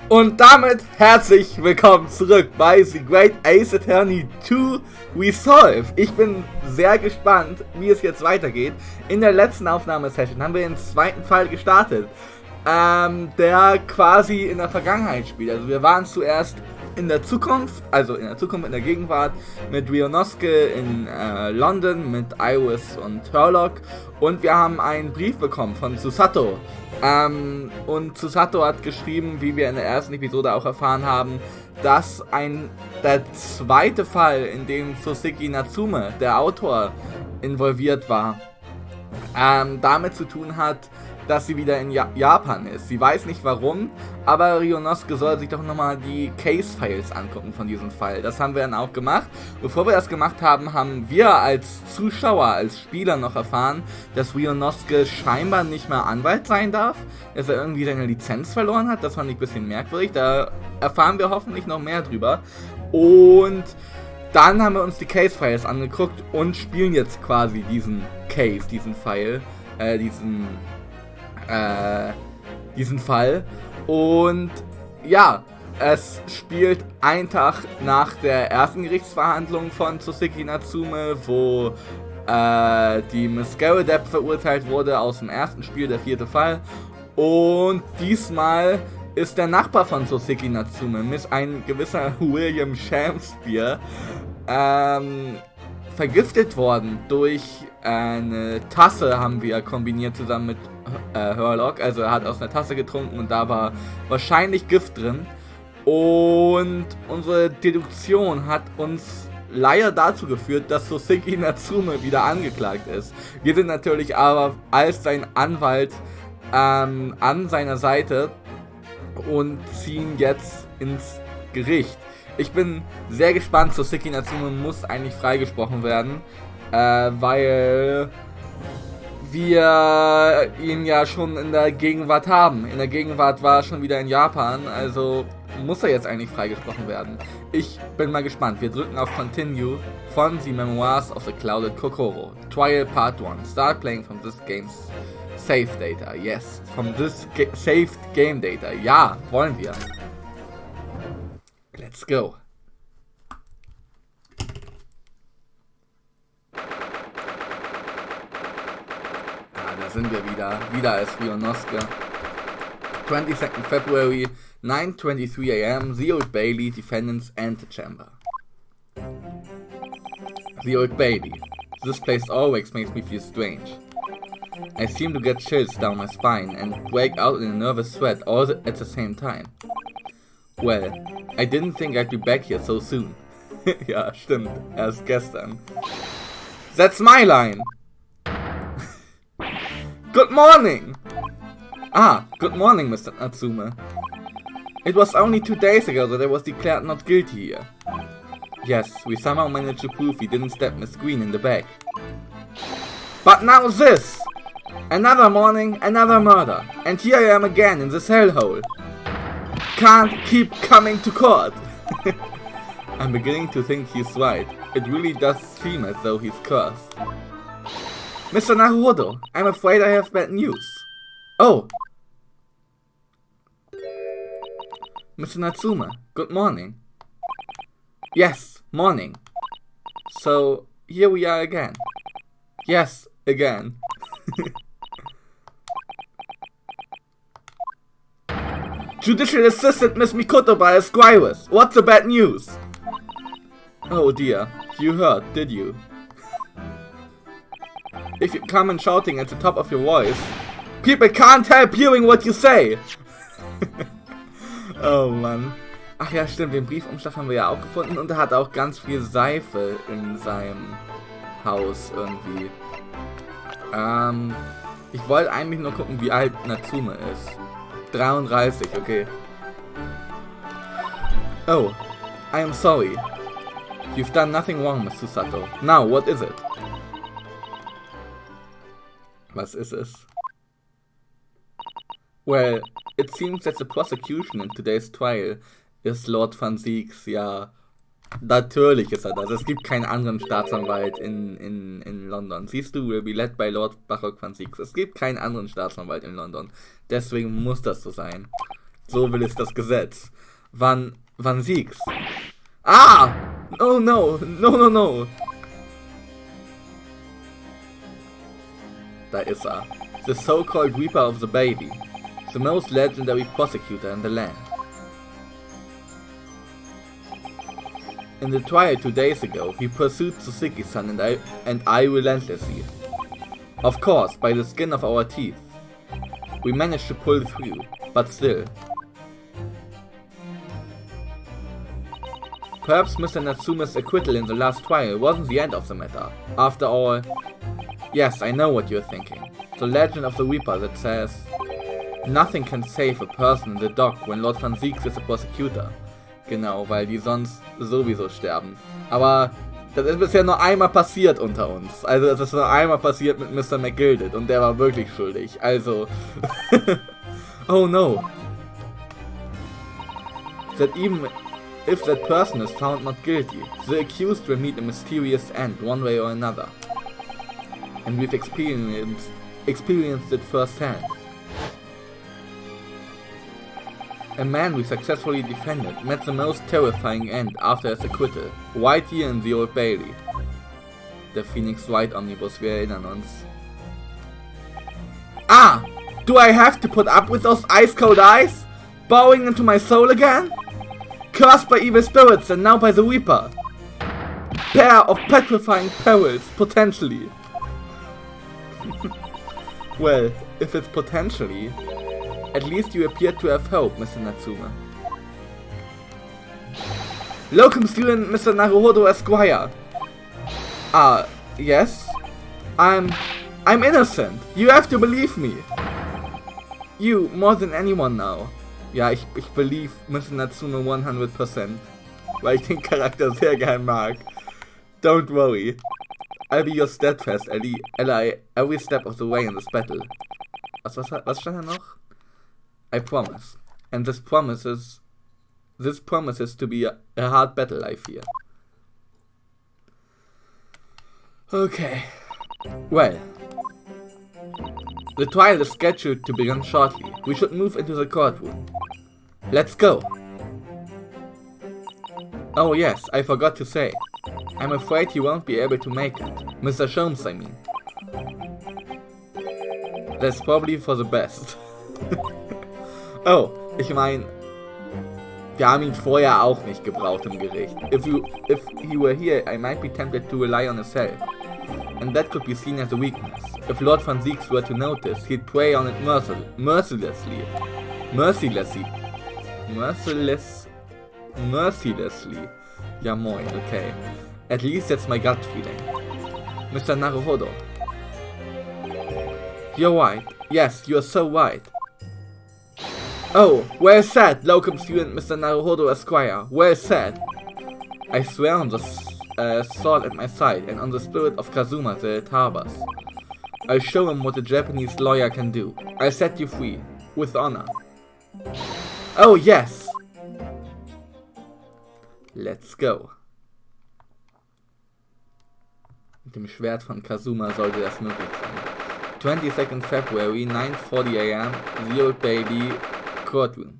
Und damit herzlich willkommen zurück bei The Great Ace Attorney 2 Resolve. Ich bin sehr gespannt, wie es jetzt weitergeht. In der letzten Aufnahmesession haben wir den zweiten Fall gestartet, der quasi in der Vergangenheit spielt. Also wir waren zuerst in der Zukunft, in der Gegenwart, mit Ryunosuke in London, mit Iris und Turlock, und wir haben einen Brief bekommen von Susato. Und Susato hat geschrieben, wie wir in der ersten Episode auch erfahren haben, dass der zweite Fall, in dem Soseki Natsume, der Autor, involviert war, damit zu tun hat, dass sie wieder in Japan ist. Sie weiß nicht warum, aber Ryunosuke soll sich doch nochmal die Case-Files angucken von diesem Fall. Das haben wir dann auch gemacht. Bevor wir das gemacht haben, haben wir als Zuschauer, als Spieler noch erfahren, dass Ryunosuke scheinbar nicht mehr Anwalt sein darf, dass er irgendwie seine Lizenz verloren hat. Das fand ich ein bisschen merkwürdig. Da erfahren wir hoffentlich noch mehr drüber. Und dann haben wir uns die Case-Files angeguckt und spielen jetzt quasi diesen Case, diesen File, diesen Fall. Und ja, es spielt einen Tag nach der ersten Gerichtsverhandlung von Soseki Natsume, wo die Miss Garredepp verurteilt wurde aus dem ersten Spiel, der vierte Fall. Und diesmal ist der Nachbar von Soseki Natsume, ein gewisser William Shakespeare, vergiftet worden durch eine Tasse, haben wir kombiniert zusammen mit Turlock. Also er hat aus einer Tasse getrunken und da war wahrscheinlich Gift drin. Und unsere Deduktion hat uns leider dazu geführt, dass Soseki Natsume wieder angeklagt ist. Wir sind natürlich aber als sein Anwalt an seiner Seite und ziehen jetzt ins Gericht. Ich bin sehr gespannt. Soseki Natsume muss eigentlich freigesprochen werden, weil wir ihn ja schon in der Gegenwart haben. In der Gegenwart war er schon wieder in Japan, also muss er jetzt eigentlich freigesprochen werden. Ich bin mal gespannt. Wir drücken auf Continue von The Memoirs of the Clouded Kokoro. Trial Part 1. Start playing from this game's Save Data. Yes, from this saved game data. Ja, wollen wir. Let's go. Da sind wir wieder als Ryunosuke. 22nd February, 9:23 AM, The Old Bailey, Defendant's Antechamber. The Old Bailey. This place always makes me feel strange. I seem to get chills down my spine and break out in a nervous sweat all at the same time. Well, I didn't think I'd be back here so soon. Ja, stimmt, erst gestern. That's my line! Good morning! Good morning, Mr. Natsume. It was only 2 days ago that I was declared not guilty here. Yes, we somehow managed to prove he didn't stab Miss Green in the back. But now this! Another morning, another murder. And here I am again in this hellhole. Can't keep coming to court. I'm beginning to think he's right. It really does seem as though he's cursed. Mr. Naruhodo, I'm afraid I have bad news. Oh! Mr. Natsume, good morning. Yes, morning. So, here we are again. Yes, again. Judicial Assistant Miss Mikoto by Esquires. What's the bad news? Oh dear, you heard, did you? If you come in shouting at the top of your voice, people can't help hearing what you say. Oh Mann. Ach ja, stimmt, den Briefumschlag haben wir ja auch gefunden und er hat auch ganz viel Seife in seinem Haus irgendwie. Ich wollte eigentlich nur gucken, wie alt Natsume ist. 33, okay. Oh, I am sorry. You've done nothing wrong, Miss Susato. Now, what is it? Was ist es? Well, it seems that the prosecution in today's trial is Lord Van Zieks. Ja, natürlich ist er das. Es gibt keinen anderen Staatsanwalt in London. Siehst du, will be led by Lord Barock Van Zieks. Es gibt keinen anderen Staatsanwalt in London. Deswegen muss das so sein. So will es das Gesetz. Wann siegst? Ah! Oh no, no. Da ist er. The so-called Reaper of the Baby. The most legendary prosecutor in the land. In the trial 2 days ago, he pursued Tsuzuki-san and I relentlessly. Of course, by the skin of our teeth. We managed to pull through, but still. Perhaps Mr. Natsume's acquittal in the last trial wasn't the end of the matter. After all, yes, I know what you're thinking. The legend of the Reaper that says, nothing can save a person in the dock when Lord Van Zieks is a prosecutor. Genau, weil die sonst sowieso sterben. Aber das ist bisher nur einmal passiert unter uns. Also es ist nur einmal passiert mit Mr. McGilded und der war wirklich schuldig. Also... oh no. That even if that person is found not guilty, the accused will meet a mysterious end one way or another. And we've experienced it firsthand. A man we successfully defended met the most terrifying end after his acquittal, right here in the Old Bailey. Der Phoenix Wright Omnibus, wir erinnern uns. Ah! Do I have to put up with those ice-cold eyes? Bowing into my soul again? Cursed by evil spirits and now by the Reaper. Pair of petrifying perils, potentially. Well, if it's potentially, at least you appear to have hope, Mr. Natsume. Locum student Mr. Naruhodo Esquire. Yes? I'm innocent. You have to believe me. You, more than anyone now. Ja, ich believe Mr. Natsume 100%. Weil ich den Charakter sehr gern mag. Don't worry. I'll be your steadfast ally every step of the way in this battle. Was stand da noch? I promise. And this promises to be a hard battle, I fear. Okay. Well. The trial is scheduled to begin shortly. We should move into the courtroom. Let's go. Oh yes, I forgot to say. I'm afraid you won't be able to make it. Mr. Sholmes, I mean. That's probably for the best. Oh, ich meine, wir haben ihn vorher auch nicht gebraucht im Gericht. If he were here, I might be tempted to rely on his help. And that could be seen as a weakness. If Lord Van Zieks were to notice, he'd prey on it mercilessly. Ja moin, okay. At least that's my gut feeling. Mr. Naruhodo. You're right. Yes, you're so right. Oh, well said, locum student Mr. Naruhodo Esquire. Well said. I swear on the sword at my side and on the spirit of Kazuma that it harbors. I'll show him what a Japanese lawyer can do. I'll set you free. With honor. Oh yes! Let's go. Mit dem Schwert von Kazuma sollte das möglich sein. 22nd February, 9:40 AM, the Old Bailey courtroom.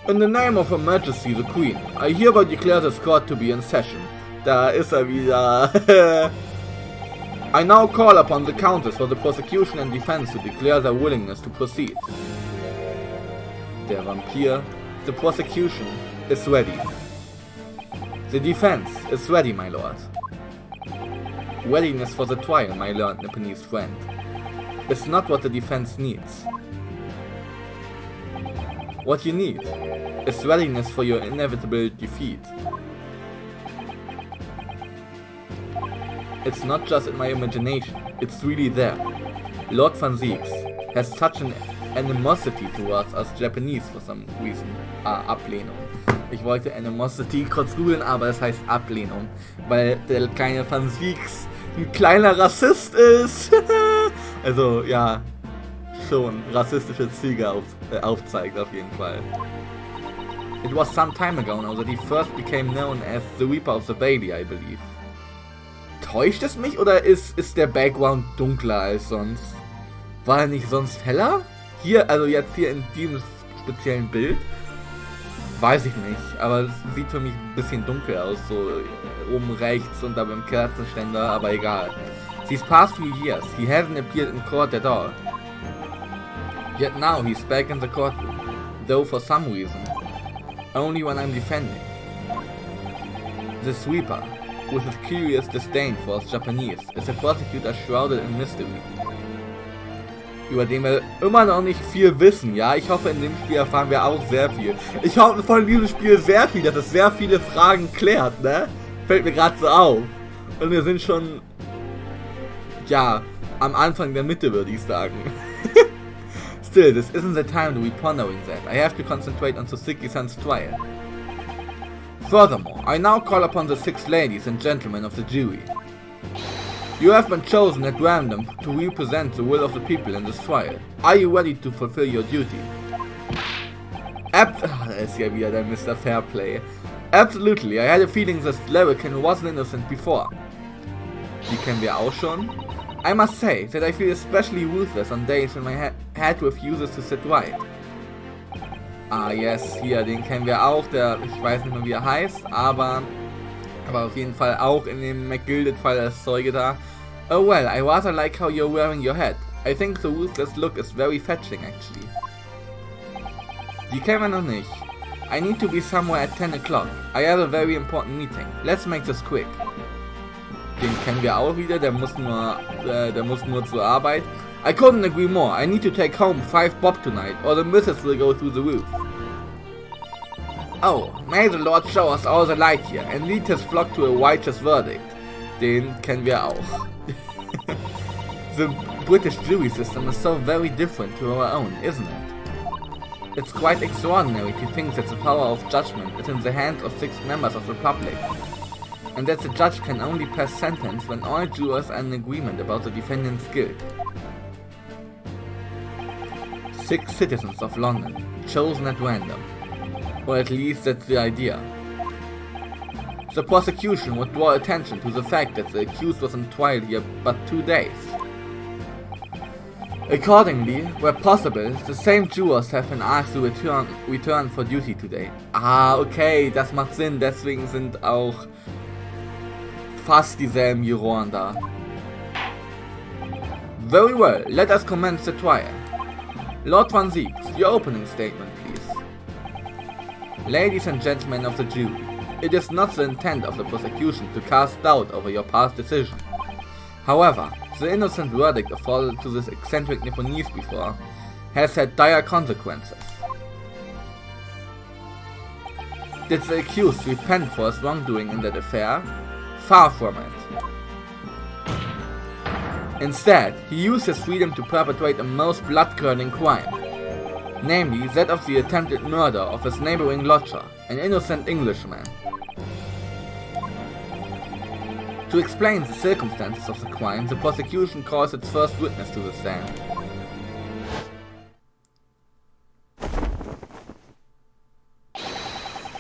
In the name of Her Majesty the Queen, I hereby declare this court to be in session. Da ist er wieder. I now call upon the counsels for the prosecution and defense to declare their willingness to proceed. Der Vampir. The prosecution is ready. The defense is ready, my lord. Readiness for the trial, my learned Nipponese friend. It's not what the defense needs. What you need is readiness for your inevitable defeat. It's not just in my imagination, it's really there. Lord Van Zieks has such an animosity towards us Japanese for some reason. Ablehnung. Ich wollte Animosity kurz googeln, aber es heißt Ablehnung, weil der kleine Van Zieks ein kleiner Rassist ist. Also ja, schon rassistische Züge aufzeigt auf jeden Fall. It was some time ago now that he first became known as the Reaper of the Bailey, I believe. Täuscht es mich oder ist der Background dunkler als sonst? War er nicht sonst heller? Hier, also jetzt hier in diesem speziellen Bild? Weiß ich nicht, aber es sieht für mich ein bisschen dunkel aus, so oben rechts und da beim Kerzenständer, aber egal. These past few years, he hasn't appeared in court at all. Yet now he's back in the courtroom, though for some reason, only when I'm defending. The sweeper, with his curious disdain for us Japanese, is a prosecutor shrouded in mystery. Über den wir immer noch nicht viel wissen, ja? Ich hoffe, in dem Spiel erfahren wir auch sehr viel. Ich hoffe von diesem Spiel sehr viel, dass es sehr viele Fragen klärt, ne? Fällt mir gerade so auf. Und wir sind schon, ja, am Anfang der Mitte, würde ich sagen. Still, this isn't the time to be pondering that. I have to concentrate on Tsuzuki-san's trial. Furthermore, I now call upon the 6 ladies and gentlemen of the jury. You have been chosen at random to represent the will of the people in this trial. Are you ready to fulfill your duty? Da ist ja wieder der Mr. Fairplay. Absolutely, I had a feeling this Larrikin wasn't innocent before. Die kennen wir auch schon. I must say that I feel especially ruthless on days when my head refuses to sit right. Ah yes, hier, den kennen wir auch, ich weiß nicht mehr wie er heißt, aber auf jeden Fall auch in dem McGilded-Fall als Zeuge da. Oh well, I rather like how you're wearing your hat. I think the ruthless look is very fetching actually. Die kennen wir noch nicht. I need to be somewhere at 10 o'clock. I have a very important meeting. Let's make this quick. Den kennen wir auch wieder, der muss nur zur Arbeit. I couldn't agree more. I need to take home 5 bob tonight, or the missus will go through the roof. Oh, may the Lord show us all the light here and lead his flock to a righteous verdict. Den kennen wir auch. The British jury system is so very different to our own, isn't it? It's quite extraordinary to think that the power of judgment is in the hands of 6 members of the public, and that the judge can only pass sentence when all jurors are in agreement about the defendant's guilt. 6 citizens of London, chosen at random. Or at least that's the idea. The prosecution would draw attention to the fact that the accused was on trial here but 2 days. Accordingly, where possible, the same jurors have been asked to return for duty today. Ah, okay, das macht Sinn, deswegen sind auch fast dieselben Juroren da. Very well, let us commence the trial. Lord Van Zieks, your opening statement, please. Ladies and gentlemen of the jury, it is not the intent of the prosecution to cast doubt over your past decision. However, the innocent verdict afforded to this eccentric Nipponese before has had dire consequences. Did the accused repent for his wrongdoing in that affair? Far from it. Instead, he used his freedom to perpetrate a most blood-curdling crime, namely that of the attempted murder of his neighboring lodger, an innocent Englishman. To explain the circumstances of the crime, the prosecution calls its first witness to the stand.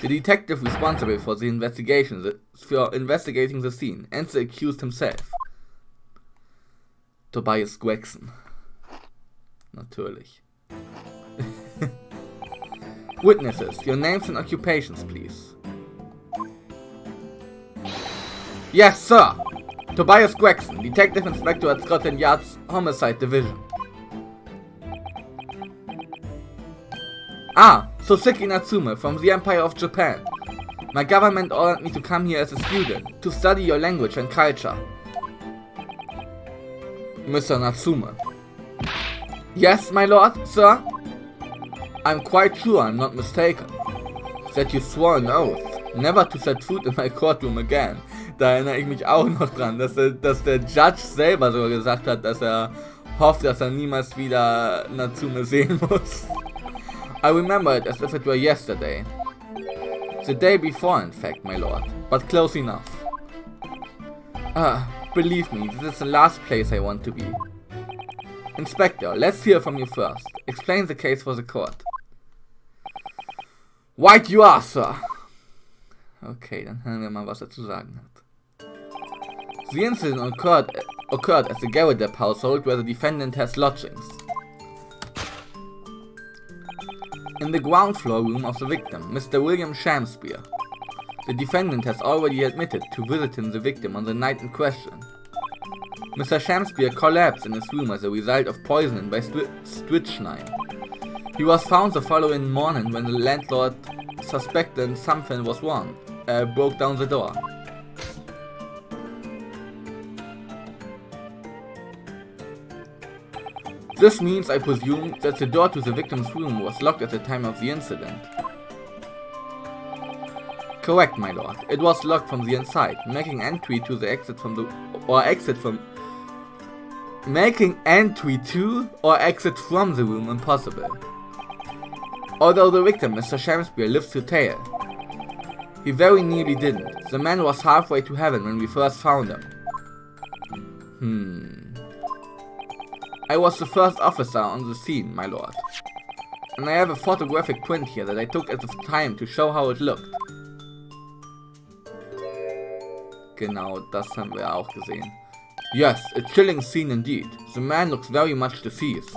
The detective responsible for investigating the scene, and the accused himself. Tobias Gregson. Natürlich. Witnesses, your names and occupations, please. Yes, sir! Tobias Gregson, Detective Inspector at Scotland Yard's Homicide Division. Ah, Tsuzuki Natsume from the Empire of Japan. My government ordered me to come here as a student, to study your language and culture. Mr. Natsume. Yes, my lord, sir? I'm quite sure I'm not mistaken. That you swore an oath, never to set foot in my courtroom again. Da erinnere ich mich auch noch dran, dass der Judge selber sogar gesagt hat, dass er hofft, dass er niemals wieder Natsume sehen muss. I remember it as if it were yesterday. The day before, in fact, my lord, but close enough. Believe me, this is the last place I want to be. Inspector, let's hear from you first. Explain the case for the court. Right you are, sir. Okay, dann hören wir mal, was er zu sagen hat. The incident occurred at the Garrett household where the defendant has lodgings. In the ground floor room of the victim, Mr. William Shakespeare. The defendant has already admitted to visiting the victim on the night in question. Mr. Shakespeare collapsed in his room as a result of poisoning by strychnine. He was found the following morning when the landlord, suspecting something was wrong, broke down the door. This means, I presume, that the door to the victim's room was locked at the time of the incident. Correct, my lord. It was locked from the inside, making entry to the exit from the room impossible. Although the victim, Mr. Shakespeare, lives to tell, he very nearly didn't. The man was halfway to heaven when we first found him. I was the first officer on the scene, my lord. And I have a photographic print here that I took at the time to show how it looked. Genau, das haben wir auch gesehen. Yes, a chilling scene indeed. The man looks very much deceased.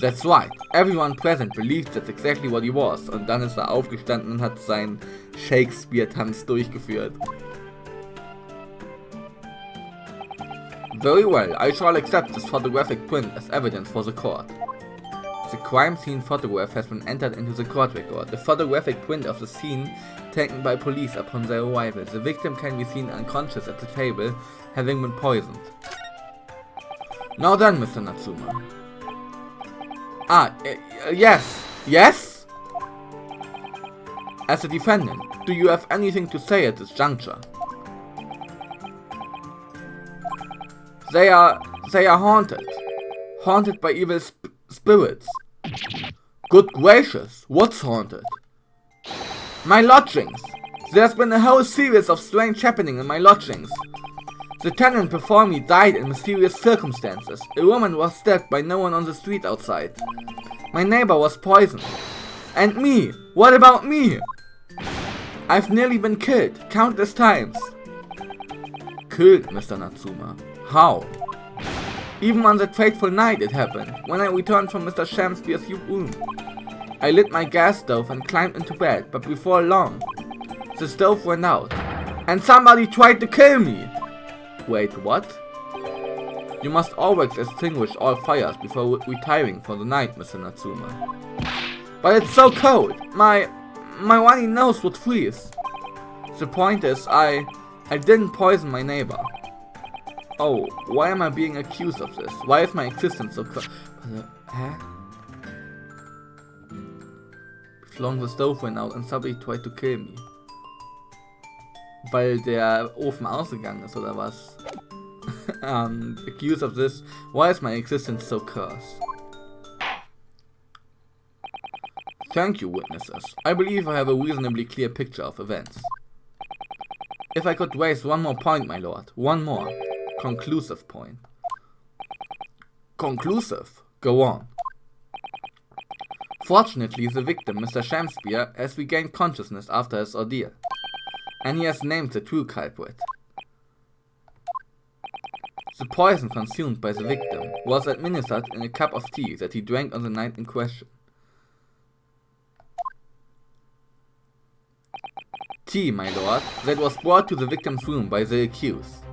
That's right. Everyone present believes that's exactly what he was. Und dann ist er aufgestanden und hat seinen Shakespeare-Tanz durchgeführt. Very well, I shall accept this photographic print as evidence for the court. The crime scene photograph has been entered into the court record. A photographic print of the scene taken by police upon their arrival. The victim can be seen unconscious at the table, having been poisoned. Now then, Mr. Natsuma. Yes. Yes? As a defendant, do you have anything to say at this juncture? They are haunted. Haunted by evil spirits. Good gracious, what's haunted? My lodgings. There's been a whole series of strange happenings in my lodgings. The tenant before me died in mysterious circumstances. A woman was stabbed by no one on the street outside. My neighbor was poisoned. And me? What about me? I've nearly been killed countless times. Killed, Mr. Natsuma? How? Even on that fateful night it happened, when I returned from Mr. Shakespeare's room. I lit my gas stove and climbed into bed, but before long, the stove went out, and somebody tried to kill me! Wait, what? You must always extinguish all fires before retiring for the night, Mr. Natsuma. But it's so cold! My runny nose would freeze. The point is, I didn't poison my neighbor. Oh, why am I being accused of this? Why is my existence so Long the stove went out and somebody tried to kill me. Weil der Ofen ausgegangen ist, oder was? Accused of this. Why is my existence so cursed? Thank you, witnesses. I believe I have a reasonably clear picture of events. If I could raise one more point, my lord. One more. Conclusive point. Conclusive? Go on. Fortunately, the victim, Mr. Shakespeare, has regained consciousness after his ordeal. And he has named the true culprit. The poison consumed by the victim was administered in a cup of tea that he drank on the night in question. Tea, my lord, that was brought to the victim's room by the accused.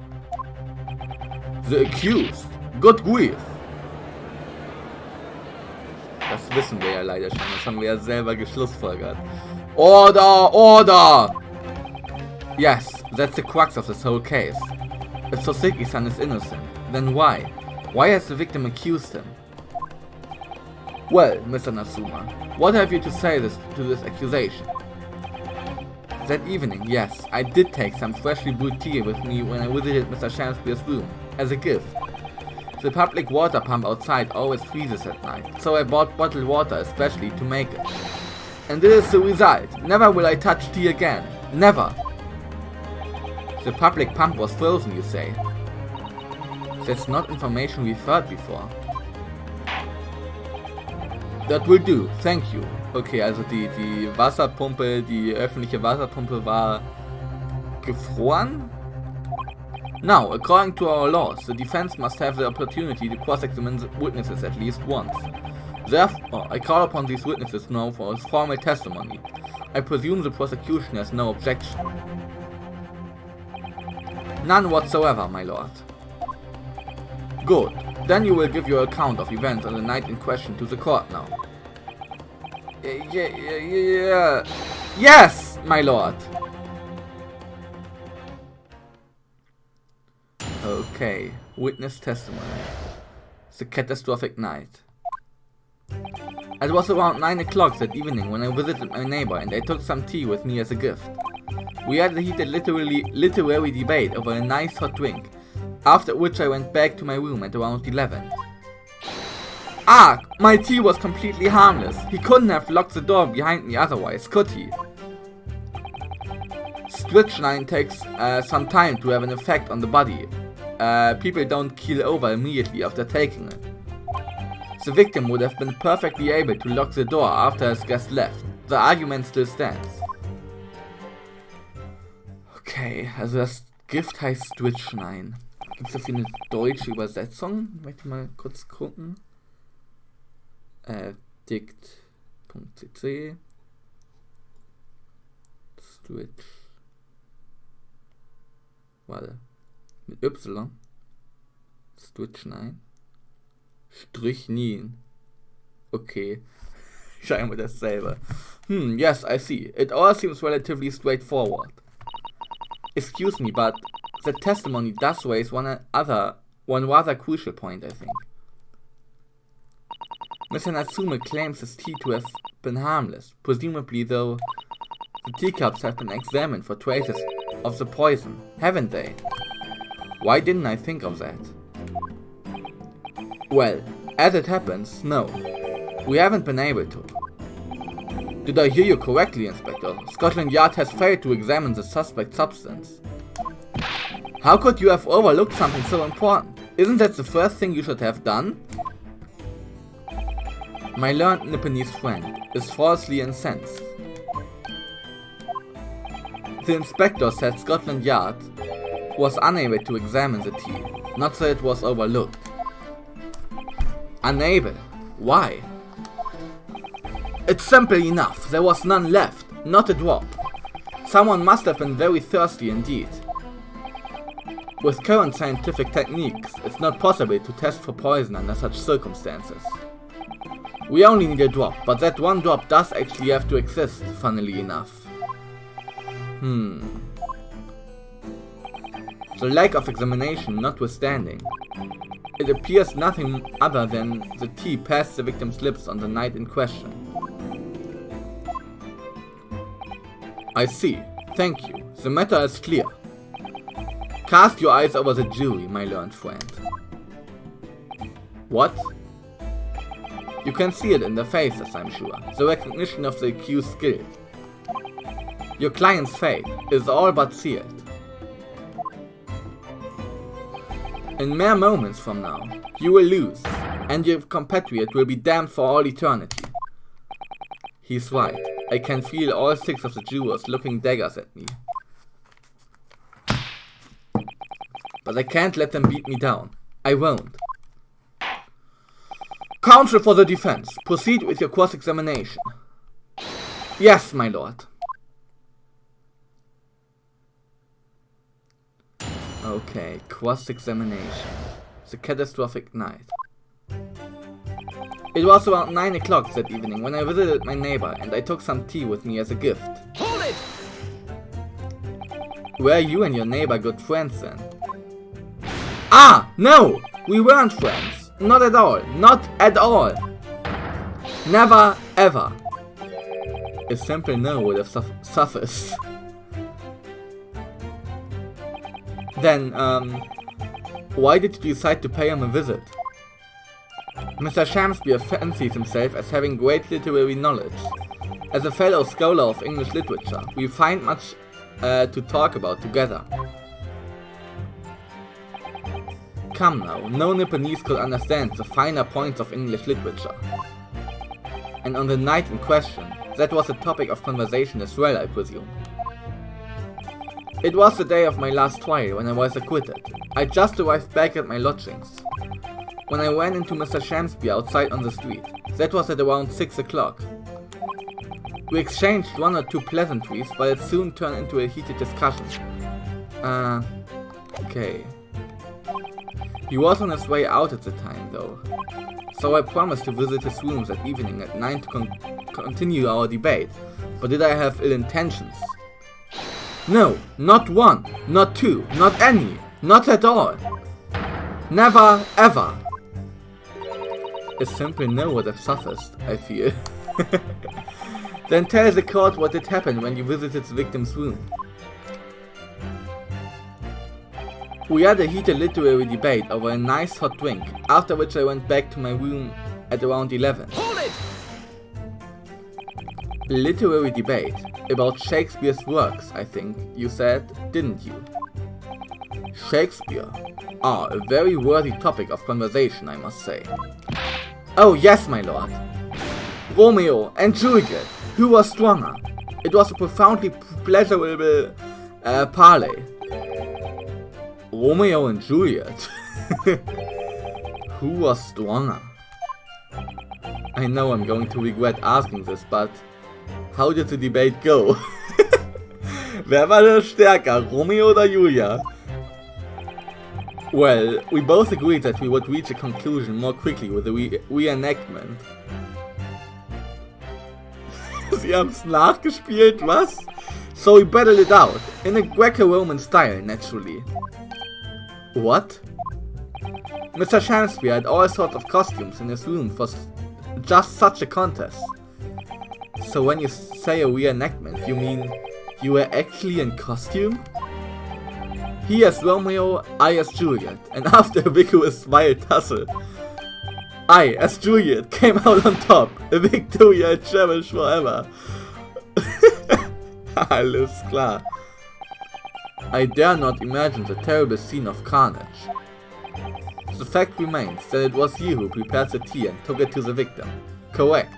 The accused? Good grief! Das wissen wir ja leider schon, das haben wir ja selber geschlussfolgert. Order! Order! Yes, that's the crux of this whole case. If Soseki-san is innocent, then why? Why has the victim accused him? Well, Mr. Natsuma, what have you to say to this accusation? That evening, yes, I did take some freshly brewed tea with me when I visited Mr. Shakespeare's room, as a gift. The public water pump outside always freezes at night, so I bought bottled water especially to make it. And this is the result. Never will I touch tea again. Never. The public pump was frozen, you say? That's not information we've heard before. That will do, thank you. Okay, also die Wasserpumpe, die öffentliche Wasserpumpe war gefroren. Now, according to our laws, the defense must have the opportunity to cross-examine the witnesses at least once. Therefore, I call upon these witnesses now for his formal testimony. I presume the prosecution has no objection. None whatsoever, my lord. Good. Then you will give your account of events on the night in question to the court now. Yeah. Yes, my lord. Okay, witness testimony. The catastrophic night. It was around 9 o'clock that evening when I visited my neighbor and I took some tea with me as a gift. We had a heated literary debate over a nice hot drink, after which I went back to my room at around 11. Ah, my tea was completely harmless. He couldn't have locked the door behind me otherwise, could he? Strychnine takes some time to have an effect on the body. People don't keel over immediately after taking it. The victim would have been perfectly able to lock the door after his guest left. The argument still stands. Okay, also das Gift heißt Strychnine. Gibt es dafür eine deutsche Übersetzung? Ich möchte mal kurz gucken. Dict.cc Strych. Warte. Mit Y. Strychnine. Strychnin. Okay. Scheinbar dasselbe. Yes, I see. It all seems relatively straightforward. Excuse me, but the testimony does raise one rather crucial point, I think. Mr. Natsume claims his tea to have been harmless, presumably though the teacups have been examined for traces of the poison, haven't they? Why didn't I think of that? Well, as it happens, no. We haven't been able to. Did I hear you correctly, Inspector? Scotland Yard has failed to examine the suspect's substance. How could you have overlooked something so important? Isn't that the first thing you should have done? My learned Nipponese friend is falsely incensed. The inspector said Scotland Yard was unable to examine the tea, not that it was overlooked. Unable? Why? It's simple enough. There was none left, not a drop. Someone must have been very thirsty indeed. With current scientific techniques, it's not possible to test for poison under such circumstances. We only need a drop, but that one drop does actually have to exist, funnily enough. The lack of examination notwithstanding, it appears nothing other than the tea passed the victim's lips on the night in question. I see. Thank you. The matter is clear. Cast your eyes over the jury, my learned friend. What? You can see it in their faces, I'm sure. The recognition of the accused's skill. Your client's fate is all but sealed. In mere moments from now, you will lose, and your compatriot will be damned for all eternity. He's right. I can feel all 6 of the jurors looking daggers at me. But I can't let them beat me down. I won't. Counsel for the defense, proceed with your cross-examination. Yes, my lord. Okay, cross-examination. The catastrophic night. It was around 9 o'clock that evening when I visited my neighbor and I took some tea with me as a gift. Hold it! Were you and your neighbor good friends then? Ah, no! We weren't friends. Not at all. Not at all. Never, ever. A simple no would have sufficed. Then, why did you decide to pay him a visit? Mr. Shamspeare fancies himself as having great literary knowledge. As a fellow scholar of English literature, we find much to talk about together. Come now, no Nipponese could understand the finer points of English literature. And on the night in question, that was a topic of conversation as well, I presume. It was the day of my last trial when I was acquitted. I just arrived back at my lodgings when I ran into Mr. Shamsby outside on the street. That was at around 6 o'clock. We exchanged one or two pleasantries, but it soon turned into a heated discussion. Okay. He was on his way out at the time, though. So I promised to visit his rooms that evening at 9 to continue our debate. But did I have ill intentions? No, not one, not two, not any, not at all. Never, ever. A simple no would have sufficed, I feel. Then tell the court what did happen when you visited the victim's room. We had a heated literary debate over a nice hot drink, after which I went back to my room at around 11. Hold it! A literary debate about Shakespeare's works, I think you said, didn't you? Shakespeare? Ah, a very worthy topic of conversation, I must say. Oh yes, my lord. Romeo and Juliet, who was stronger? It was a profoundly pleasurable parley. Romeo and Juliet? Who was stronger? I know I'm going to regret asking this, but how did the debate go? Wer war der stärker, Romeo oder Julia? Well, we both agreed that we would reach a conclusion more quickly with the reenactment. Sie haben's nachgespielt, was? So we battled it out, in a Greco-Roman style, naturally. What? Mr. Shamsby had all sorts of costumes in his room for just such a contest. So when you say a reenactment, you mean you were actually in costume? He as Romeo, I as Juliet, and after a vigorous wild tussle, I as Juliet came out on top, a victory I cherish forever. Alles klar. I dare not imagine the terrible scene of carnage. The fact remains that it was you who prepared the tea and took it to the victim. Correct.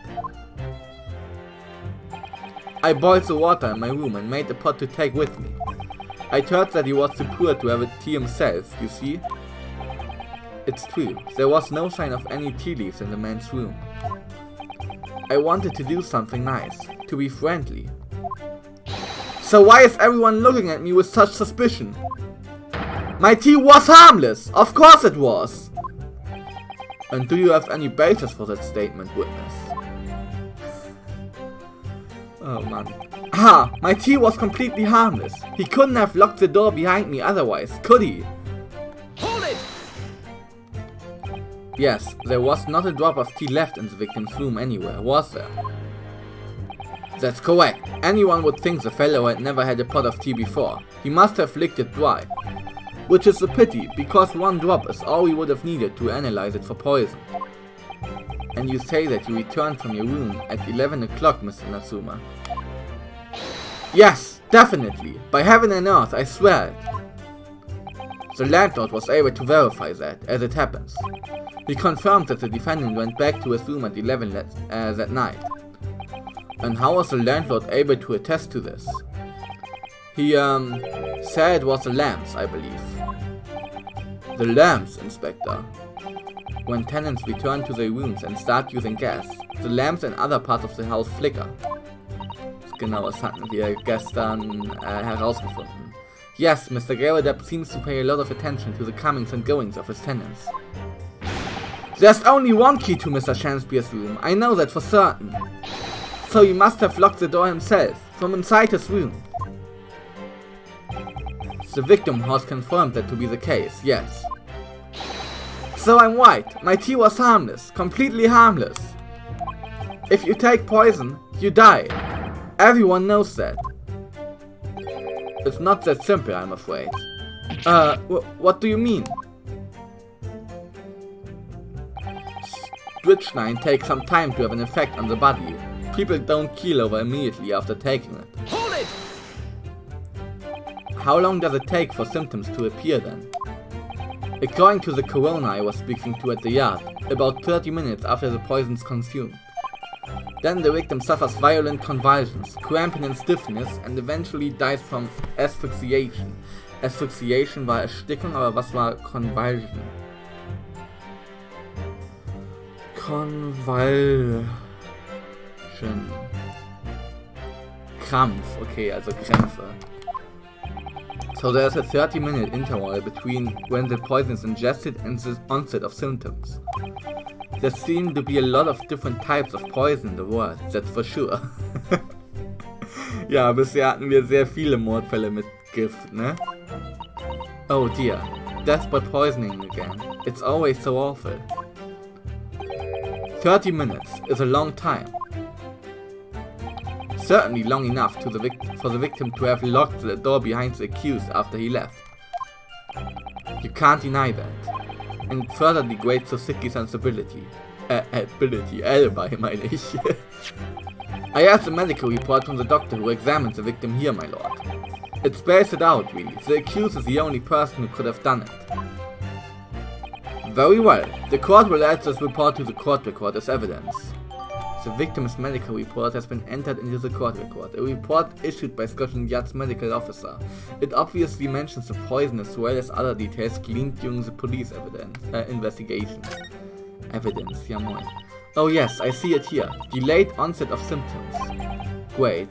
I boiled the water in my room and made a pot to take with me. I heard that he was too poor to have a tea himself, you see. It's true, there was no sign of any tea leaves in the man's room. I wanted to do something nice, to be friendly. So why is everyone looking at me with such suspicion? My tea was harmless! Of course it was! And do you have any basis for that statement, witness? Oh man. Ah, my tea was completely harmless. He couldn't have locked the door behind me otherwise, could he? Hold it! Yes, there was not a drop of tea left in the victim's room anywhere, was there? That's correct. Anyone would think the fellow had never had a pot of tea before. He must have licked it dry. Which is a pity, because one drop is all we would have needed to analyze it for poison. And you say that you returned from your room at 11 o'clock, Mr. Natsuma. Yes, definitely. By heaven and earth, I swear it. The landlord was able to verify that, as it happens. He confirmed that the defendant went back to his room at 11 that night. And how was the landlord able to attest to this? He, said it was the lamps, I believe. The lamps, Inspector. When tenants return to their rooms and start using gas, the lamps in other parts of the house flicker. Genau, das hatten wir gestern herausgefunden. Yes, Mr. Garrett seems to pay a lot of attention to the comings and goings of his tenants. There's only one key to Mr. Shamsby's room, I know that for certain. So he must have locked the door himself, from inside his room. The victim has confirmed that to be the case, yes. So I'm right, my tea was harmless, completely harmless. If you take poison, you die. Everyone knows that. It's not that simple, I'm afraid. What do you mean? Strychnine takes some time to have an effect on the body. People don't keel over immediately after taking it. Hold it! How long does it take for symptoms to appear then? According to the coroner I was speaking to at the yard, about 30 minutes after the poison's consumed. Then the victim suffers violent convulsions, cramping and stiffness, and eventually dies from asphyxiation. Asphyxiation war Erstickung, aber was war Convulsion? Convulsion. Krampf, okay, also Krämpfe. So there's a 30-minute interval between when the poison is ingested and the onset of symptoms. There seem to be a lot of different types of poison in the world, that's for sure. Ja, bisher hatten wir sehr viele Mordfälle mit Gift, ne? Oh dear, death by poisoning again. It's always so awful. 30 minutes is a long time. Certainly long enough for the victim to have locked the door behind the accused after he left. You can't deny that. And it further degrades the sickly sensibility. Alibi, meine ich. I have the medical report from the doctor who examined the victim here, my lord. It spells it out, really. The accused is the only person who could have done it. Very well. The court will add this report to the court record as evidence. The victim's medical report has been entered into the court record. A report issued by Scotland Yard's medical officer. It obviously mentions the poison as well as other details gleaned during the police investigation. Evidence, ja moin. Oh yes, I see it here. Delayed onset of symptoms. Great.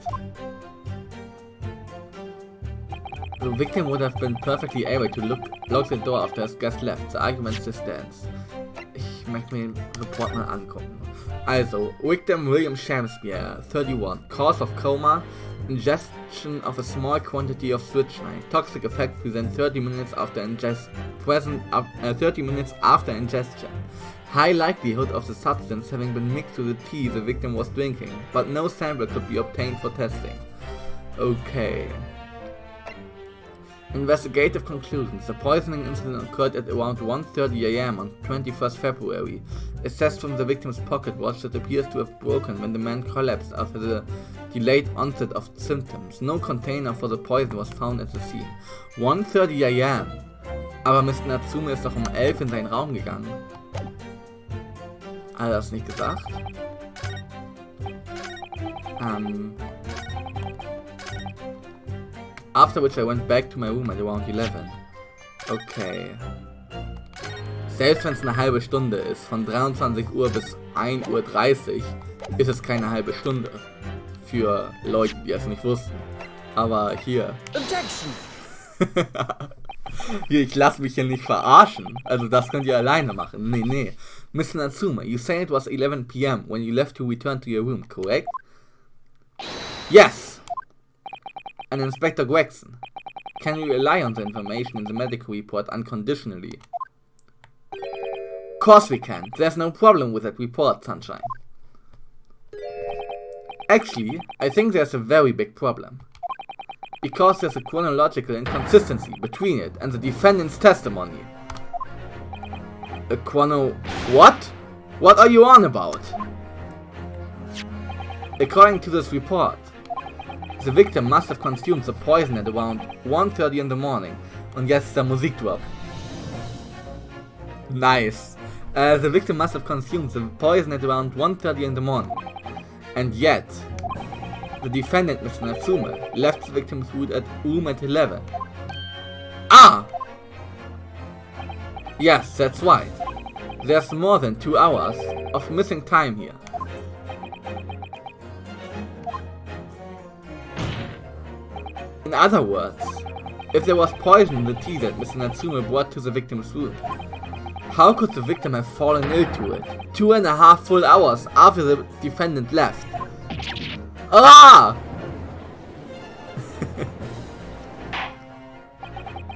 The victim would have been perfectly able to lock the door after his guest left. The argument still stands. Ich möchte mir den Report mal angucken. Also, victim William Shamspeare, 31, cause of coma, ingestion of a small quantity of strychnine, toxic effect within 30 minutes after ingestion, 30 minutes after ingestion. High likelihood of the substance having been mixed with the tea the victim was drinking, but no sample could be obtained for testing. Okay. Investigative conclusions. The poisoning incident occurred at around 1:30 AM on 21st February. Assessed from the victim's pocket watch that appears to have broken when the man collapsed after the delayed onset of symptoms. No container for the poison was found at the scene. 1:30 AM. Aber Mr. Natsume ist doch um 11 in seinen Raum gegangen. Hat er das nicht gesagt? After which I went back to my room at around 11. Okay. Selbst wenn es eine halbe Stunde ist, von 23 Uhr bis 1:30 Uhr, ist es keine halbe Stunde. Für Leute, die es nicht wussten. Aber hier. Objection! Hier, ich lasse mich hier nicht verarschen. Also das könnt ihr alleine machen. Nee. Mr. Natsume, you say it was 11 PM when you left to return to your room, correct? Yes! And Inspector Gregson, can you rely on the information in the medical report unconditionally? Of course we can. There's no problem with that report, Sunshine. Actually, I think there's a very big problem. Because there's a chronological inconsistency between it and the defendant's testimony. A What? What are you on about? According to this report, the victim must have consumed the poison at around 1:30 in the morning. Und jetzt der Musikdrop. Nice. The victim must have consumed the poison at around 1:30 in the morning. And yet, the defendant, Mr. Natsume, left the victim's room at 11. Ah! Yes, that's right. There's more than 2 hours of missing time here. In other words, if there was poison in the tea that Mr. Natsume brought to the victim's room, how could the victim have fallen ill to it 2.5 full hours after the defendant left? Ah!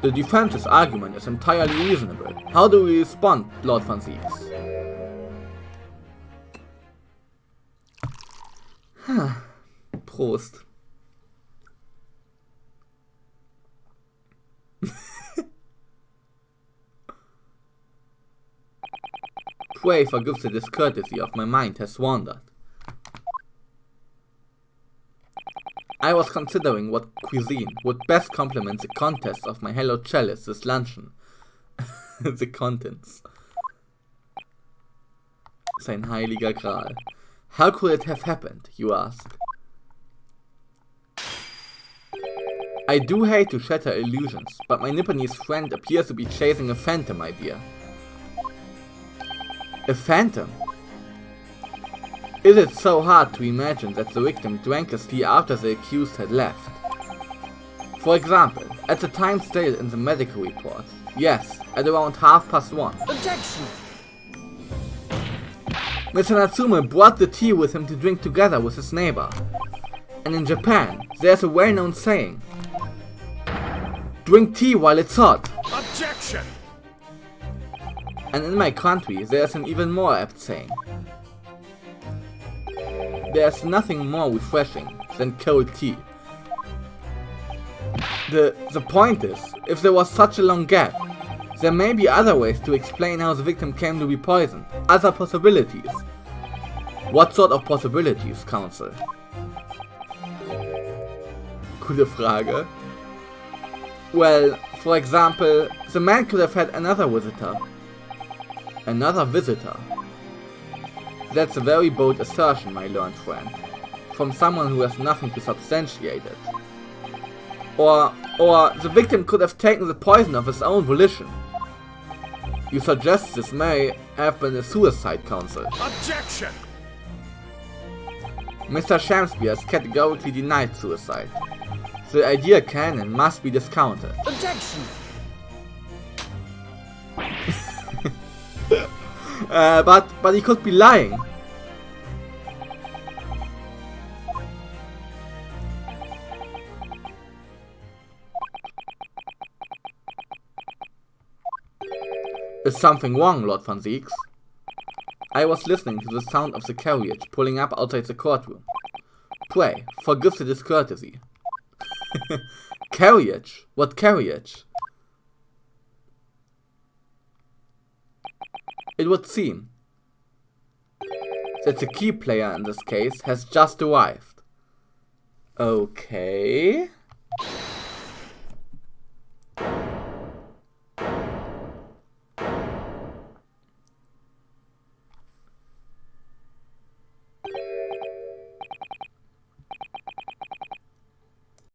The defense's argument is entirely reasonable. How do we respond, Lord Van Zieks? Prost. Pray forgive the discourtesy of my mind has wandered. I was considering what cuisine would best complement the contents of my Hello Chalice this luncheon. The contents. Sein heiliger Gral. How could it have happened, you ask? I do hate to shatter illusions, but my Nipponese friend appears to be chasing a phantom idea. A phantom? Is it so hard to imagine that the victim drank his tea after the accused had left? For example, at the time stated in the medical report, yes, at around 1:30. Objection! Mr. Natsume brought the tea with him to drink together with his neighbor. And in Japan, there's a well-known saying, drink tea while it's hot. Objection! And in my country, there's an even more apt saying. There's nothing more refreshing than cold tea. The point is, if there was such a long gap, there may be other ways to explain how the victim came to be poisoned. Other possibilities. What sort of possibilities, counsel? Coole Frage. Well, for example, the man could have had another visitor. Another visitor? That's a very bold assertion, my learned friend. From someone who has nothing to substantiate it. Or the victim could have taken the poison of his own volition. You suggest this may have been a suicide, counsel. Objection! Mr. Shamsby has categorically denied suicide. The idea canon must be discounted. Objection! But he could be lying. Is something wrong, Lord Van Zieks? I was listening to the sound of the carriage pulling up outside the courtroom. Pray, forgive the discourtesy. Carriage? What carriage? It would seem that the key player in this case has just arrived. Okay.